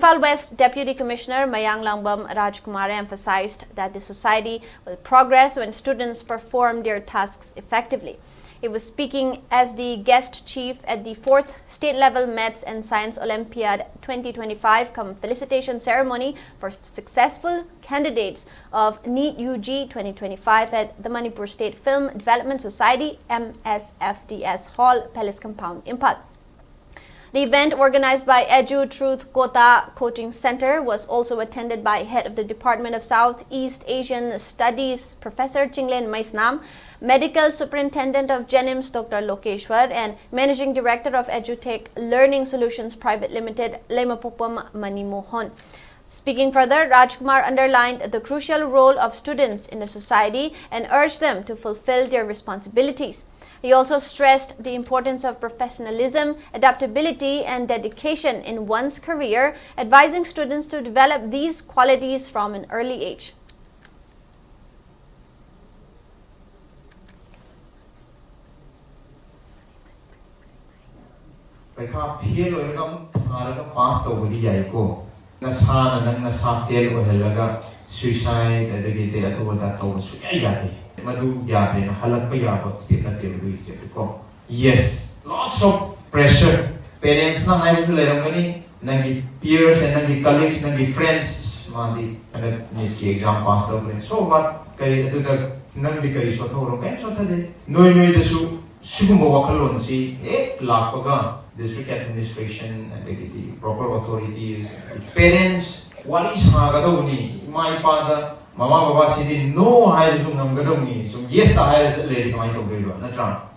Imphal West Deputy Commissioner Mayang Langbam Rajkumar emphasized that the society will progress when students perform their tasks effectively. He was speaking as the guest chief at the 4th State Level Maths and Science Olympiad 2025 felicitation ceremony for successful candidates of NEET UG 2025 at the Manipur State Film Development Society MSFDS Hall, Palace Compound, Imphal. The event, organized by Edu Truth Kota Coaching Center, was also attended by Head of the Department of Southeast Asian Studies, Professor Chinglen Maisnam, Medical Superintendent of Jenims, Dr. Lokeshwar, and Managing Director of EduTech Learning Solutions Private Limited, Lemapopam Manimohon. Speaking further, Rajkumar underlined the crucial role of students in the society and urged them to fulfill their responsibilities. He also stressed the importance of professionalism, adaptability, and dedication in one's career, advising students to develop these qualities from an early age. Yes, lots of pressure. Parents na ngayon sila yung nangi peers and nangi colleagues, nangi friends, mga di exam pass daw rin. So what kay ito da nangi kay so thoro kay so tade noy da su sigumo wakalon si lakpaga district administration and the proper authorities, parents, what is mga gadaw ni maipada mama baba sini no hire sung nam gadaw ni so yes ta hire sa lady kamay to gayba na tra